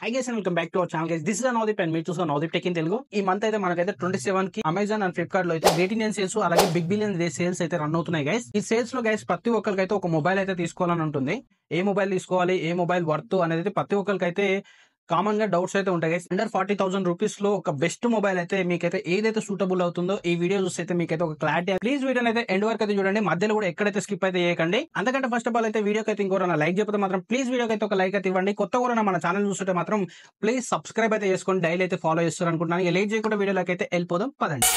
Hi guys and welcome back to our channel guys. This is Anodip and me too Anodip Tech in Telugu. ఈ month అయితే మనకైతే 27 కి Amazon and Flipkart లో అయితే great Indian sales అలాగే big billion day sales అయితే run అవుతున్నాయి guys. ఈ సేల్స్ లో గైస్ ప్రతి ఒక్కరికి అయితే ఒక మొబైల్ అయితే తీసుకోవాలని ఉంటుంది. ఏ మొబైల్ తీసుకోవాలి, ఏ మొబైల్ వర్త్ అనేది ప్రతి ఒక్కరికి అయితే కామన్ గా డౌట్స్ అయితే ఉంటాయి గైస్. అండర్ 40,000 రూపీస్ లో ఒక బెస్ట్ మొబైల్ అయితే మీకైతే ఏదైతే సూటబుల్ అవుతుందో ఈ వీడియో చూస్తే అయితే మీకైతే ఒక క్లారిటీ. ప్లీజ్ వీడియో అయితే ఎండ్ వరకు అయితే చూడండి, మధ్యలో కూడా ఎక్కడైతే స్కిప్ అయితే చేయకండి. అంతకంటే ఫస్ట్ ఆఫ్ ఆల్ అయితే వీడియోకి అయితే ఇంకోరైనా లైక్ చెప్పితే మాత్రం ప్లీజ్ వీడియోకి అయితే ఒక లైక్ అయితే ఇవ్వండి. కొత్త కూడా మన ఛానల్ చూస్తుంటే మాత్రం ప్లీజ్ సబ్స్క్రైబ్ అయితే చేసుకోండి, డైలీ అయితే ఫాలో చేస్తారు అనుకుంటున్నాను. లేట్ చేయకుండా వీడియోలోకి అయితే వెళ్ళిపోదాం పదండి.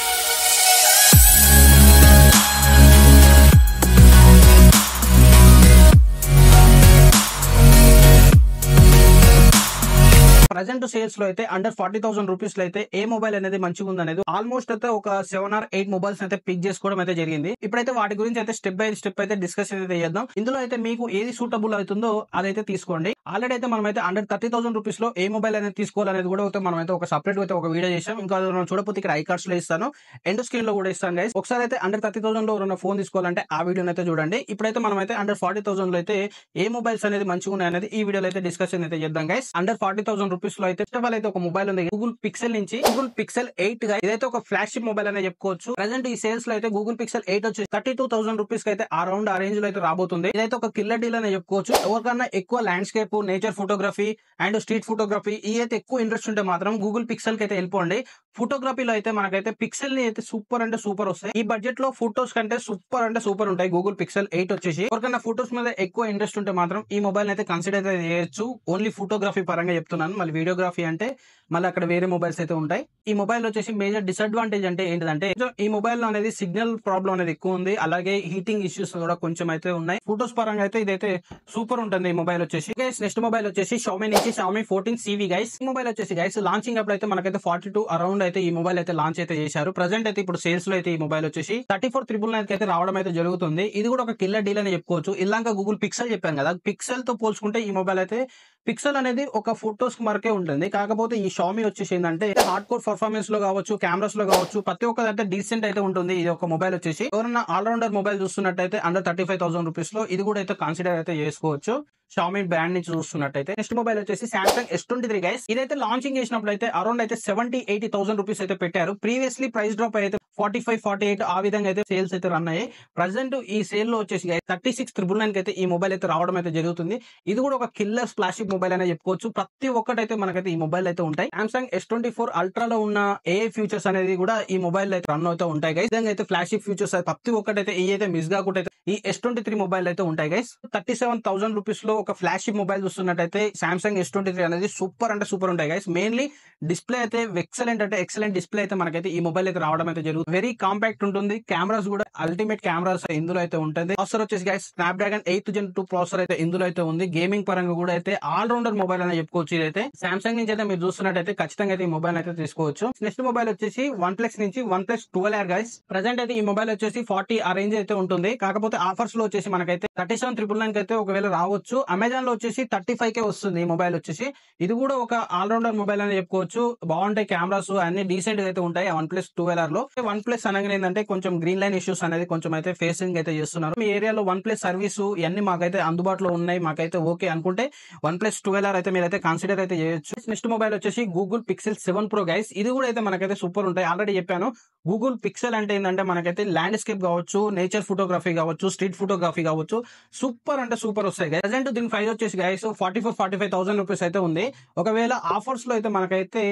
ప్రజెంట్ సేల్స్ లో అయితే అండర్ 40,000 రూపీస్ లో అయితే ఏ మొబైల్ అనేది మంచిగా ఉంది అనేది ఆల్మోస్ట్ అయితే ఒక 7 or 8 మొబైల్స్ అయితే పిక్ చేసుకోవడం అయితే జరిగింది. ఇప్పుడైతే వాటి గురించి అయితే స్టెప్ బై స్టెప్ అయితే డిస్కషన్ అయితే చేద్దాం. ఇందులో అయితే మీకు ఏది సూటబుల్ అవుతుందో అదైతే తీసుకోండి. ఆల్రెడీ అయితే మనం అయితే అండర్ 30,000 రూపీస్ లో ఏ మొబైల్ అనేది తీసుకోవాలనేది కూడా అయితే మనం అయితే ఒక సపరేట్ అయితే ఒక వీడియో చేసాం. ఇంకా చూడకపోతే ఇక్కడ ఐ కార్డ్స్ లో ఇస్తాను, ఎండ్ స్క్రీన్ లో కూడా ఇస్తాను గైస్. ఒకసారి అయితే అండర్ 30,000 లో ఉన్న ఫోన్ తీసుకోవాలంటే ఆ వీడియోని అయితే చూడండి. ఇప్పుడైతే మనం అయితే అండర్ 40,000 లో అయితే ఏ మొబైల్స్ అనేది మంచిగా ఉన్నాయి అనేది ఈ వీడియోలో అయితే డిస్కషన్ అయితే చేద్దాం గైస్. అండర్ 40,000 రూపీస్ లో అయితే అయితే ఒక మొబైల్ ఉంది గూగుల్ పిక్సెల్ నుంచి, గూగుల్ పిక్సెల్ 8 గా. ఇదైతే ఒక ఫ్లాగ్షిప్ మొబైల్ అనే చెప్పుకోవచ్చు. ప్రెసెంట్ ఈ సేల్స్ లో అయితే గూగుల్ పిక్సెల్ 8 వచ్చి 32,000 రూపీస్ కి అయితే అరౌండ్ ఆ రేంజ్ లో అయితే రాబోతుంది. ఇదైతే ఒక కిల్లర్ డీల్ అనే చెప్పుకోవచ్చు. ఎవరికన్నా ఎక్కువ landscape, nature photography and street photography ఈ అయితే ఎక్కువ ఇంట్రెస్ట్ ఉంటే మాత్రం గూగుల్ పిక్సెల్ కి అయితే వెళ్ళిపోండి. ఫోటోగ్రఫీలో అయితే మనకైతే పిక్సెల్ ని అయితే సూపర్ అంటే సూపర్ వస్తాయి. ఈ బడ్జెట్ లో ఫోటోస్ కంటే సూపర్ అంటే సూపర్ ఉంటాయి గూగుల్ పిక్సెల్ 8 వచ్చేసి. ఎవరికన్నా ఫోటోస్ మీద ఎక్కువ ఇంట్రెస్ట్ ఉంటే మాత్రం ఈ మొబైల్ అయితే కన్సిడర్ అయితే చేయొచ్చు. ఓన్లీ ఫోటోగ్రఫీ పరంగా చెప్తున్నాను, మళ్ళీ వీడియోగ్రఫీ అంటే మళ్ళీ అక్కడ వేరే మొబైల్స్ అయితే ఉంటాయి. ఈ మొబైల్ వచ్చేసి మేజర్ డిసడ్వాంటేజ్ అంటే ఏంటంటే ఈ మొబైల్ లో అనేది సిగ్నల్ ప్రాబ్లం అనేది ఎక్కువ ఉంది, అలాగే హీటింగ్ ఇష్యూస్ కూడా కొంచెం అయితే ఉన్నాయి. ఫోటోస్ పరంగా అయితే ఇదైతే సూపర్ ఉంటుంది ఈ మొబైల్ వచ్చేసి. నెక్స్ట్ మొబైల్ వచ్చేసి Xiaomi నుంచి Xiaomi 14CV గైస్. ఈ మొబైల్ వచ్చేసి గైస్ లాంచింగ్ అప్పుడు అయితే మనకైతే 42 అరౌండ్ అయితే ఈ మొబైల్ అయితే లాంచ్ అయితే చేశారు. ప్రజెంట్ అయితే ఇప్పుడు సేల్స్ లో అయితే ఈ మొబైల్ వచ్చేసి 34,999 కి అయితే రావడం అయితే జరుగుతుంది. ఇది కూడా ఒక కిల్లర్ డీల్ అని చెప్పుకోవచ్చు. ఇలాగా గూగుల్ పిక్సెల్ చెప్పాను కదా, పిక్సెల్ తో పోల్చుకుంటే ఈ మొబైల్ అయితే పిక్సెల్ అనేది ఒక ఫోటోస్ వరకే ఉంటుంది. కాకపోతే ఈ Xiaomi వచ్చేసి ఏంటంటే హార్డ్ కోర్ పర్ఫార్మెన్స్ లో కావచ్చు, కెమెరాస్ లో కావచ్చు, ప్రతి ఒక్కటి అయితే డీసెంట్ అయితే ఉంటుంది. ఇది ఒక మొబైల్ వచ్చేసి ఎవరైనా ఆల్రౌండర్ మొబైల్ చూస్తున్నట్టయితే అండర్ 35,000 రూపీస్ లో ఇది కూడా అయితే కన్సిడర్ అయితే చేసుకోవచ్చు. Xiaomi బ్రాండ్ నుంచి చూస్తున్నట్టయితే. నెక్స్ట్ మొబైల్ వచ్చేసి Samsung S23 గైస్. ఇదైతే లాంచింగ్ చేసినప్పుడు అయితే అరౌండ్ అయితే 70-80,000 రూపీస్ అయితే పెట్టారు. ప్రీవియస్లీ ప్రైస్ డ్రాప్ అయితే 45-48 ఆ విధంగా అయితే సేల్స్ అయితే రన్ అయ్యాయి. ప్రజెంట్ ఈ సేల్ లో వచ్చేసి 36,999 కి అయితే ఈ మొబైల్ అయితే రావడం అయితే జరుగుతుంది. ఇది కూడా ఒక కిల్లర్ ఫ్లాషిప్ మొబైల్ అనే చెప్పుకోవచ్చు. ప్రతి ఒక్కటైతే మనకైతే ఈ మొబైల్ అయితే ఉంటాయి. Samsung S24 అల్ట్రా లో ఉన్న ఏ ఫీచర్స్ అనేది కూడా ఈ మొబైల్ అయితే రన్ అవుతూ ఉంటాయి గైస్. విధంగా అయితే ఫ్లాషిప్ ఫీచర్స్ ప్రతి ఒక్కటైతే ఈ అయితే మిస్ కాకుండా అయితే ఈ S23 మొబైల్ అయితే ఉంటాయి గైస్. 37,000 రూపీస్ లో ఒక ఫ్లాషిప్ మొబైల్ చూస్తున్నట్టయితే Samsung S23 అనేది సూపర్ అంటే సూపర్ ఉంటాయి గైస్. మెయిన్లీ డిస్ప్లే అయితే ఎక్సలెంట్ అంటే ఎక్సలెంట్ డిస్ప్లే అయితే మనకైతే ఈ మొబైల్ అయితే రావడం అయితే జరుగుతుంది. వెరీ కాంపాక్ట్ ఉంటుంది. కెమెరాస్ కూడా అల్టిమేట్ కెమెరాస్ ఇందులో అయితే ఉంటుంది. ప్రాసెసర్ వచ్చేసి guys Snapdragon 8th Gen 2 processor అయితే ఇందులో అయితే ఉంది. గేమింగ్ పరంగా కూడా అయితే ఆల్ రౌండర్ మొబైల్ అని చెప్పుకోవచ్చు. ఇదైతే Samsung నుంచి అయితే మీరు చూస్తున్నట్టయితే ఖచ్చితంగా అయితే ఈ మొబైల్ అయితే తీసుకోవచ్చు. నెక్స్ట్ మొబైల్ వచ్చేసి OnePlus నుంచి OnePlus 12R గైస్. ప్రజెంట్ అయితే ఈ మొబైల్ వచ్చేసి 40 ఆ రేంజ్ అయితే ఉంటుంది. కాకపోతే ఆఫర్స్ లో వచ్చేసి మనకైతే 37,999 అయితే ఒకవేళ రావచ్చు. అమెజాన్ లో వచ్చేసి 35 కే వస్తుంది ఈ మొబైల్ వచ్చేసి. ఇది కూడా ఒక ఆల్ రౌండర్ మొబైల్ అని చెప్పుకోవచ్చు. బాగుంటాయి కెమెరాస్ అన్ని డీసెంట్ గా అయితే ఉంటాయి OnePlus 12R లో. OnePlus అనగానే ఏంటంటే కొంచెం గ్రీన్ లైన్ ఇష్యూస్ అనేది కొంచెం అయితే ఫేసింగ్ అయితే చేస్తున్నారు. మీ ఏరియాలో OnePlus సర్వీస్ ఇవన్నీ మాకైతే అందుబాటులో ఉన్నాయి, మాకైతే ఓకే అనుకుంటే OnePlus 12R అయితే మీరైతే కన్సిడర్ అయితే చేయొచ్చు. నెక్స్ట్ మొబైల్ వచ్చేసి గూగుల్ పిక్సెల్ 7 Pro గైస్. ఇది కూడా అయితే మనకైతే సూపర్ ఉంటాయి. ఆల్రెడీ చెప్పాను గూగుల్ పిక్సెల్ అంటే ఏంటంటే మనకైతే ల్యాండ్స్కేప్ కావచ్చు, నేచర్ ఫోటోగ్రఫీ కావచ్చు, స్ట్రీట్ ఫోటోగ్రఫీ కావచ్చు, సూపర్ అంటే సూపర్ వస్తాయి గైస్. ప్రజెంట్ దీని ప్రైస్ వచ్చేసి గైస్ 44-45,000 రూపీస్ అయితే ఉంది. ఒకవేళ ఆఫర్స్ లో అయితే మనకైతే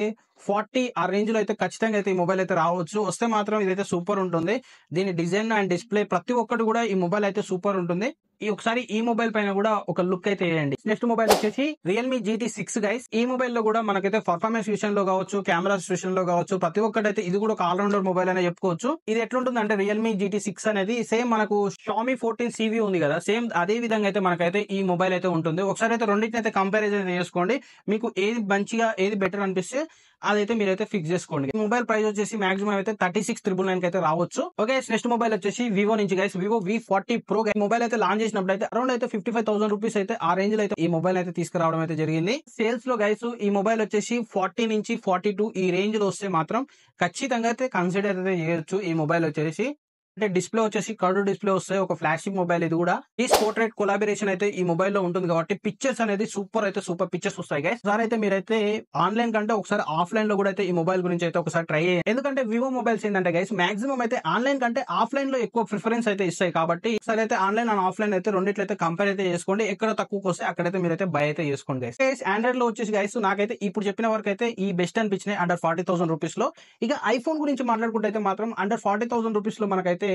40 ఆ రేంజ్ లో అయితే ఖచ్చితంగా అయితే ఈ మొబైల్ అయితే రావచ్చు. వస్తే మాత్రం ఇదైతే సూపర్ ఉంటుంది. దీని డిజైన్ అండ్ డిస్ప్లే ప్రతి ఒక్కటి కూడా ఈ మొబైల్ అయితే సూపర్ ఉంటుంది. ఒకసారి ఈ మొబైల్ పైన కూడా ఒక లుక్ అయితే వేయండి. నెక్స్ట్ మొబైల్ వచ్చేసి Realme GT6 గైస్. ఈ మొబైల్ లో కూడా మనకైతే పర్ఫార్మెన్స్ విషయంలో కావచ్చు, కెమెరాస్ విషయంలో కావచ్చు, ప్రతి ఒక్కటైతే ఇది కూడా ఒక ఆల్రౌండర్ మొబైల్ అనే చెప్పుకోవచ్చు. ఇది ఎట్లుంటుంది అంటే Realme GT6 అనేది సేమ్ మనకు Xiaomi 14CV ఉంది కదా, సేమ్ అదే విధంగా అయితే మనకైతే ఈ మొబైల్ అయితే ఉంటుంది. ఒకసారి అయితే రెండింటిని అయితే కంపారిజన్ చేసుకోండి. మీకు ఏది మంచిగా ఏది బెటర్ అనిపిస్తే అదైతే మీరైతే ఫిక్స్ చేసుకోండి. మొబైల్ ప్రైస్ వచ్చేసి మాక్సిమం అయితే 36,999 కి అయితే రావచ్చు. ఓకే, నెక్స్ట్ మొబైల్ వచ్చేసి వివో నుంచి guys. Vivo V40 Pro mobile అయితే లాంచ్ చేసినప్పుడు అయితే అరౌండ్ అయితే 55,000 రూపీస్ అయితే ఆ రేంజ్ లో అయితే ఈ మొబైల్ అయితే తీసుకురావడం అయితే జరిగింది. సేల్స్ లో గైస్ ఈ మొబైల్ వచ్చేసి 40 నుంచి 42 ఈ రేంజ్ లో వస్తే మాత్రం ఖచ్చితంగా అయితే కన్సిడర్ అయితే చేయొచ్చు ఈ మొబైల్ వచ్చేసి. అంటే డిస్ప్లే వచ్చేసి కర్వ్ డిస్ప్లే వస్తాయి. ఒక ఫ్లాషింగ్ మొబైల్ ఇది కూడా. ఈ పోర్ట్రేట్ కొలాబరేషన్ అయితే ఈ మొబైల్ లో ఉంటుంది కాబట్టి పిక్చర్స్ అనేది సూపర్ పిక్చర్స్ వస్తాయి గైస్. ఒకసారి అయితే మీరైతే ఆన్లైన్ కంటే ఒకసారి ఆఫ్లైన్ లో కూడా అయితే ఈ మొబైల్ గురించి అయితే ఒకసారి ట్రై చేయండి. ఎందుకంటే వివో మొబైల్స్ ఏంటంటే గైస్ మాక్సిమం అయితే ఆన్లైన్ కంటే ఆఫ్లైన్ లో ఎక్కువ ప్రిఫరెన్స్ అయితే ఇస్తాయి కాబట్టి ఒకసారి అయితే ఆన్లైన్ అండ్ ఆఫ్లైన్ అయితే రెండిట్లో అయితే కంపేర్ అయితే చేసుకోండి. ఎక్కడ తక్కువకి వస్తే అక్కడైతే మీరైతే బై అయితే చేసుకోండి గైస్. ఆండ్రాయిడ్ లో వచ్చేసి గైస్ నాకైతే ఇప్పుడు చెప్పిన వరకు అయితే ఈ బెస్ట్ అనిపించినాయి అండర్ 40,000 రూపీస్ లో. ఇక ఐఫోన్ గురించి మాట్లాడుకుంటే అయితే మాత్రం అండర్ 40,000 రూపీస్ లో మనకైతే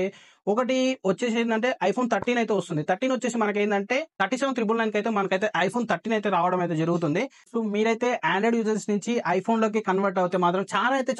ఒకటి వచ్చేసి ఏంటంటే ఐఫోన్ 13 అయితే వస్తుంది. 13 వచ్చేసి మనకి ఏంటంటే 37,999 కి అయితే మనకైతే ఐఫోన్ 13 అయితే రావడం అయితే జరుగుతుంది. సో మీరైతే ఆండ్రాయిడ్ యూజర్స్ నుంచి ఐఫోన్ లోకి కన్వర్ట్ అవుతే మాత్రం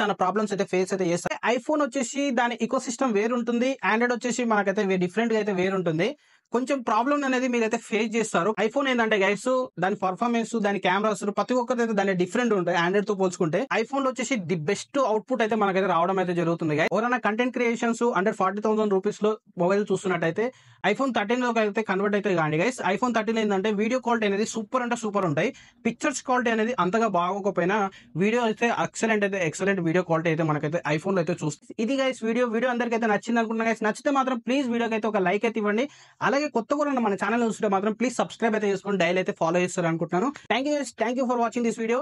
చాలా ప్రాబ్లమ్స్ అయితే ఫేస్ అయితే చేస్తాయి. ఐఫోన్ వచ్చేసి దాని ఇకో సిస్టమ్ వేరు ఉంటుంది. ఆండ్రాయిడ్ వచ్చేసి మనకైతే డిఫరెంట్ గా అయితే వేరు ఉంటుంది. కొంచెం ప్రాబ్లం అనేది మీరైతే ఫేస్ చేస్తారు. ఐఫోన్ ఏంటంటే గైస్ దాని పర్ఫార్మెన్స్, దాని కెమెరాస్ ప్రతి ఒక్కటి అయితే దాని డిఫరెంట్ ఉంటాయి ఆండ్రాయిడ్ తో పోల్చుకుంటే. ఐఫోన్ లో వచ్చేసి ది బెస్ట్ అవుట్పుట్ అయితే మనకైతే రావడం అయితే జరుగుతుంది. ఎవరైనా కంటెంట్ క్రియేషన్స్ అండర్ 40,000 రూపీస్ లో మొబైల్ చూస్తున్నట్టయితే ఐఫోన్ 13 లోకి అయితే కన్వర్ట్ అయితే కాండి గైస్. ఐఫోన్ 13 ఏంటంటే వీడియో క్వాలిటీ అనేది సూపర్ ఉంటాయి. పిక్చర్స్ క్వాలిటీ అనేది అంతగా బాగోకపోయినా వీడియో అయితే ఎక్సలెంట్ వీడియో క్వాలిటీ అయితే మనకైతే ఐఫోన్ లో అయితే చూస్తుంది. ఇది గైస్ వీడియో అందరికీ నచ్చింది అనుకుంటున్నా గైస్. నచ్చితే మాత్రం ప్లీజ్ వీడియోకి అయితే ఒక లైక్ అయితే ఇవ్వండి. అలాగే కొత్తగా మన ఛానల్ చూస్తుంటే మాత్రం ప్లీజ్ సబ్స్క్రైబ్ అయితే చేసుకొని డైలీ అయితే ఫాలో చేస్తారు అనుకుంటున్నాను. Thank you for watching this video.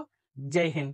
జై హింద్.